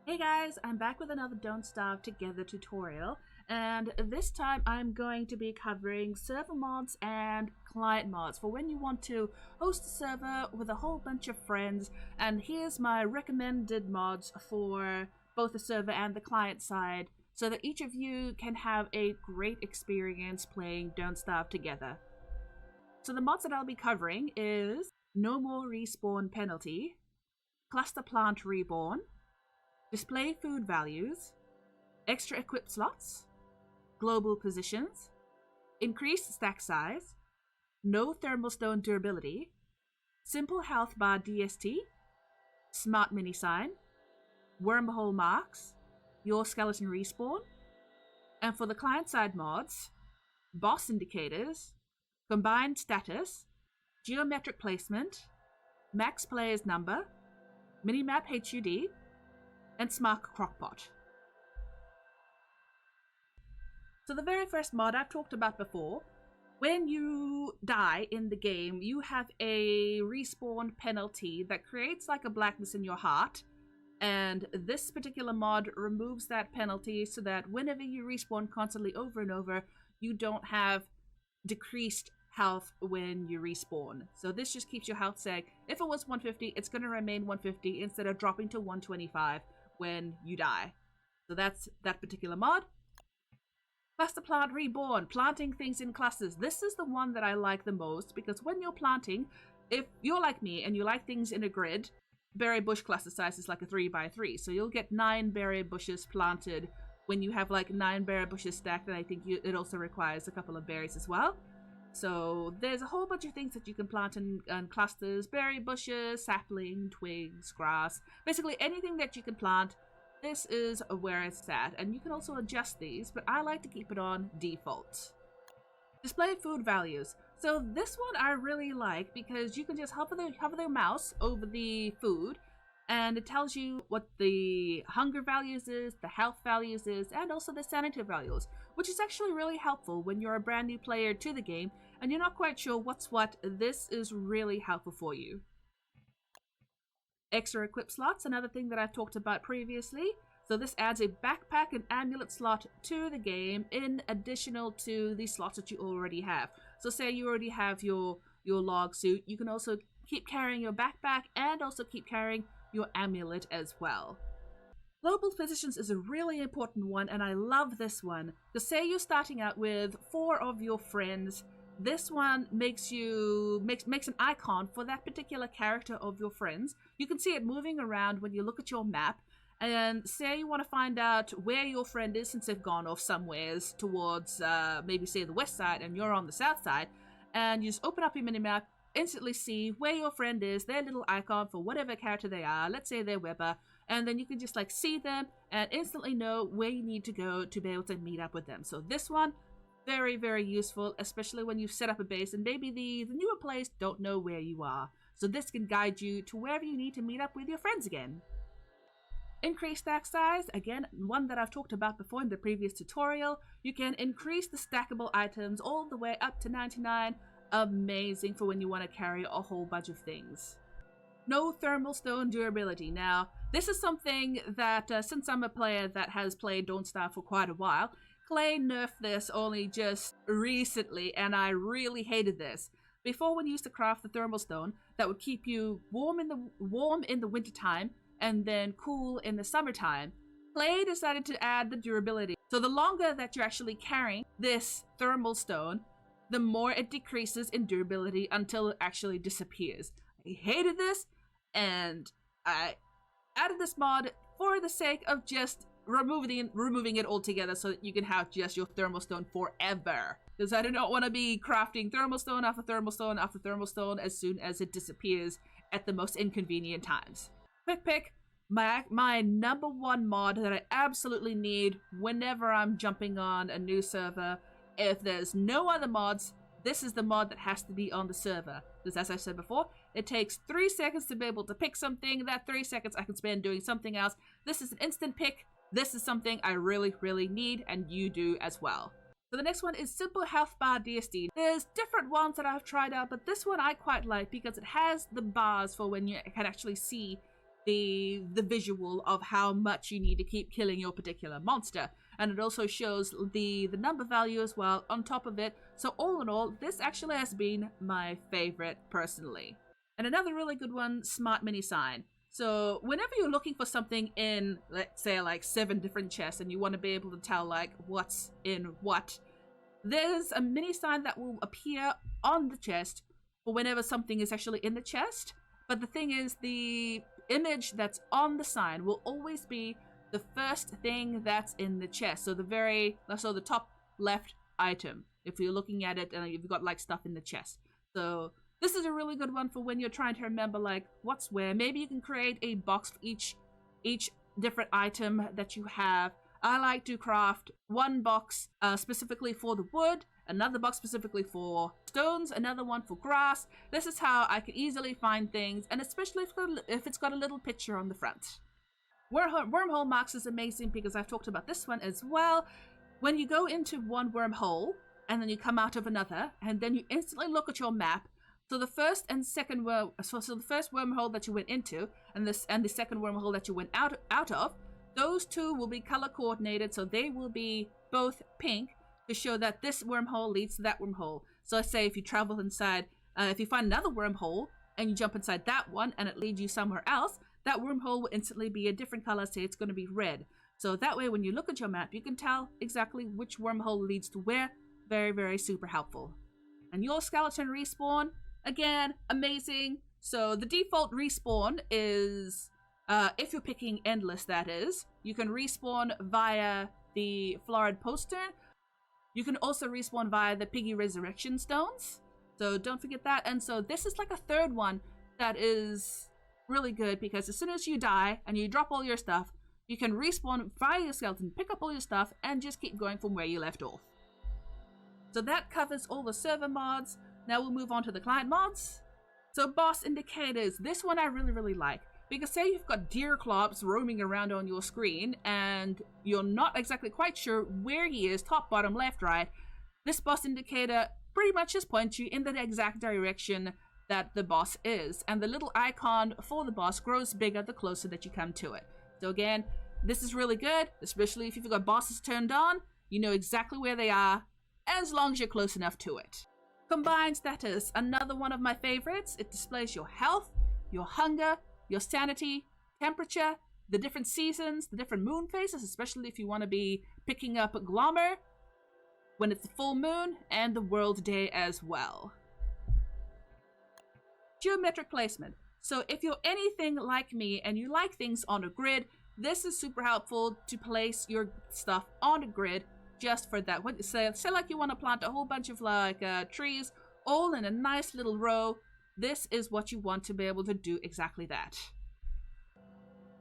Hey guys, I'm back with another Don't Starve Together tutorial, and this time I'm going to be covering server mods and client mods for when you want to host a server with a whole bunch of friends. And here's my recommended mods for both the server and the client side, so that each of you can have a great experience playing Don't Starve Together. So the mods that I'll be covering is No More Respawn Penalty, Cluster Plant Reborn, Display food values, extra equip slots, global positions, increased stack size, no thermal stone durability, simple health bar DST, smart mini sign, wormhole marks, your skeleton respawn, and for the client side mods, boss indicators, combined status, geometric placement, max players number, minimap HUD, and smart Crockpot. So the very first mod I've talked about before, when you die in the game, you have a respawn penalty that creates like a blackness in your heart, and this particular mod removes that penalty so that whenever you respawn constantly over and over, you don't have decreased health when you respawn. So this just keeps your health saying, if it was 150, it's going to remain 150 instead of dropping to 125 when you die. So that's that particular mod. Cluster Plant Reborn, planting things in clusters. This is the one that I like the most because when you're planting, if you're like me and you like things in a grid, berry bush cluster size is like a 3x3. So you'll get 9 berry bushes planted when you have like 9 berry bushes stacked, and I think it also requires a couple of berries as well. So there's a whole bunch of things that you can plant in clusters, berry bushes, sapling, twigs, grass, basically anything that you can plant. This is where it's at, and you can also adjust these, but I like to keep it on default. Display food values. So this one I really like because you can just hover the mouse over the food, and it tells you what the hunger values is, the health values is, and also the sanity values, which is actually really helpful when you're a brand new player to the game and you're not quite sure what's what. This is really helpful for you. Extra equip slots, another thing that I've talked about previously. So this adds a backpack and amulet slot to the game in additional to the slots that you already have. So say you already have your log suit, you can also keep carrying your backpack and also keep carrying your amulet as well. Global positions is a really important one, and I love this one. Because say you're starting out with 4 of your friends, this one makes an icon for that particular character of your friends. You can see it moving around when you look at your map, and say you want to find out where your friend is since they've gone off somewheres towards maybe say the west side and you're on the south side, and you just open up your minimap, instantly see where your friend is, their little icon for whatever character they are, let's say they're Weber, and then you can just like see them and instantly know where you need to go to be able to meet up with them. So this one, very, very useful, especially when you've set up a base and maybe the newer players don't know where you are. So this can guide you to wherever you need to meet up with your friends again. Increase stack size, again, one that I've talked about before in the previous tutorial. You can increase the stackable items all the way up to 99. Amazing for when you want to carry a whole bunch of things. No thermal stone durability. Now, this is something that, since I'm a player that has played Don't Starve for quite a while, Clay nerfed this only just recently, and I really hated this. Before, when you used to craft the thermal stone, that would keep you warm in the wintertime and then cool in the summertime, Clay decided to add the durability. So the longer that you're actually carrying this thermal stone, the more it decreases in durability until it actually disappears. I hated this, and I added this mod for the sake of just removing it altogether so that you can have just your thermal stone forever. Because I do not want to be crafting thermal stone after thermal stone after thermal stone as soon as it disappears at the most inconvenient times. Quick pick, my number one mod that I absolutely need whenever I'm jumping on a new server. If there's no other mods, this is the mod that has to be on the server. Because as I said before, it takes 3 seconds to be able to pick something. That 3 seconds I can spend doing something else. This is an instant pick. This is something I really, really need, and you do as well. So the next one is Simple Health Bar DST. There's different ones that I've tried out, but this one I quite like because it has the bars for when you can actually see the visual of how much you need to keep killing your particular monster. And it also shows the number value as well on top of it. So all in all, this actually has been my favorite personally. And another really good one, Smart Mini Sign. So whenever you're looking for something in, let's say, like 7 different chests, and you want to be able to tell like what's in what, there's a mini sign that will appear on the chest for whenever something is actually in the chest. But the thing is, the image that's on the sign will always be the first thing that's in the chest. So the top left item, if you're looking at it and you've got like stuff in the chest. So this is a really good one for when you're trying to remember like what's where. Maybe you can create a box for each different item that you have. I like to craft one box specifically for the wood, another box specifically for stones, another one for grass. This is how I can easily find things, and especially if it's got a little picture on the front. Wormhole Marks is amazing because I've talked about this one as well. When you go into one wormhole and then you come out of another, and then you instantly look at your map. So the first and second so the first wormhole that you went into, and the second wormhole that you went out of, those two will be color coordinated, so they will be both pink to show that this wormhole leads to that wormhole. So let's say if you travel inside, if you find another wormhole and you jump inside that one and it leads you somewhere else, that wormhole will instantly be a different color, say it's going to be red. So that way when you look at your map, you can tell exactly which wormhole leads to where. Very, very super helpful. And your skeleton respawn, again, amazing. So the default respawn is, if you're picking endless, that is, you can respawn via the florid postern. You can also respawn via the piggy resurrection stones. So don't forget that. And so this is like a third one that is really good because as soon as you die and you drop all your stuff, you can respawn via your skeleton, pick up all your stuff, and just keep going from where you left off. So that covers all the server mods. Now we'll move on to the client mods. So boss indicators. This one I really, really like. Because say you've got deer clops roaming around on your screen and you're not exactly quite sure where he is, top, bottom, left, right. This boss indicator pretty much just points you in the exact direction that the boss is. And the little icon for the boss grows bigger the closer that you come to it. So again, this is really good, especially if you've got bosses turned on. You know exactly where they are, as long as you're close enough to it. Combined status, another one of my favorites. It displays your health, your hunger, your sanity, temperature, the different seasons, the different moon phases, especially if you want to be picking up Glommer when it's the full moon, and the world day as well. Geometric placement. So if you're anything like me and you like things on a grid, this is super helpful to place your stuff on a grid just for that. Say like you want to plant a whole bunch of like trees all in a nice little row. This is what you want to be able to do exactly that.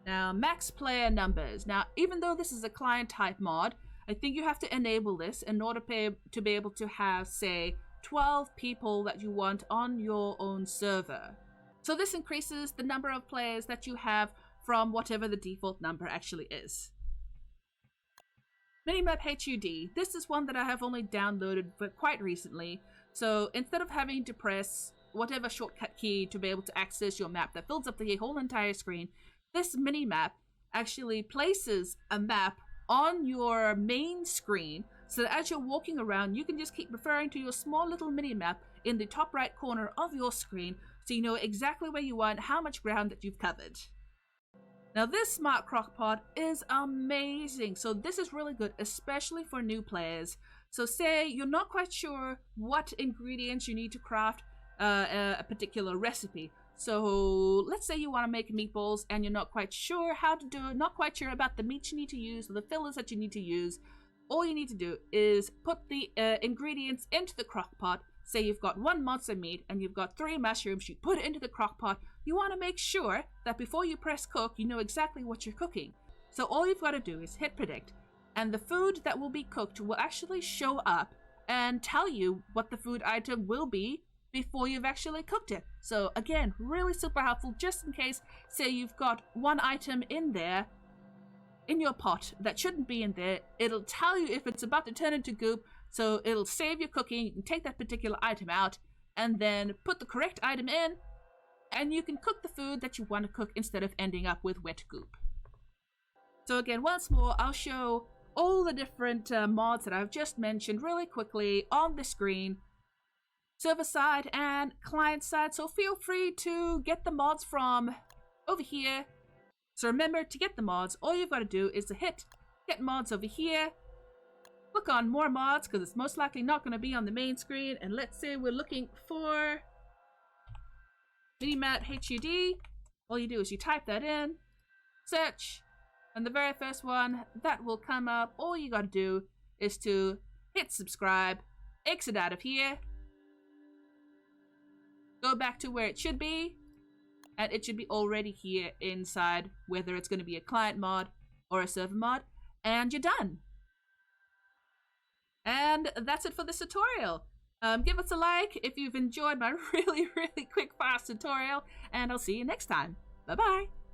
Now, max player numbers. Now, even though this is a client type mod, I think you have to enable this in order to be able to have, say, 12 people that you want on your own server. So this increases the number of players that you have from whatever the default number actually is. Minimap HUD. This is one that I have only downloaded but quite recently. So instead of having to press whatever shortcut key to be able to access your map that fills up the whole entire screen, this minimap actually places a map on your main screen so that as you're walking around, you can just keep referring to your small little minimap in the top right corner of your screen so you know exactly where you are and how much ground that you've covered. Now this smart crockpot is amazing. So this is really good, especially for new players. So say you're not quite sure what ingredients you need to craft a particular recipe. So let's say you want to make meatballs and you're not quite sure how to do it, not quite sure about the meats you need to use or the fillers that you need to use. All you need to do is put the ingredients into the crockpot. Say you've got 1 monster meat and you've got 3 mushrooms, you put it into the crockpot. You want to make sure that before you press cook, you know exactly what you're cooking. So all you've got to do is hit predict, and the food that will be cooked will actually show up and tell you what the food item will be before you've actually cooked it. So again, really super helpful just in case, say you've got one item in there in your pot that shouldn't be in there. It'll tell you if it's about to turn into goop, so it'll save your cooking. You can take that particular item out and then put the correct item in, and you can cook the food that you want to cook instead of ending up with wet goop. So again, once more, I'll show all the different mods that I've just mentioned really quickly on the screen, server side and client side, so feel free to get the mods from over here. So remember, to get the mods, all you've got to do is to hit get mods over here, click on more mods because it's most likely not going to be on the main screen, and let's say we're looking for Minimap HUD. All you do is you type that in, search, and the very first one that will come up, all you got to do is to hit subscribe, exit out of here, go back to where it should be, and it should be already here inside, whether it's going to be a client mod or a server mod, and you're done. And that's it for this tutorial. Give us a like if you've enjoyed my really quick, fast tutorial, and I'll see you next time. Bye-bye.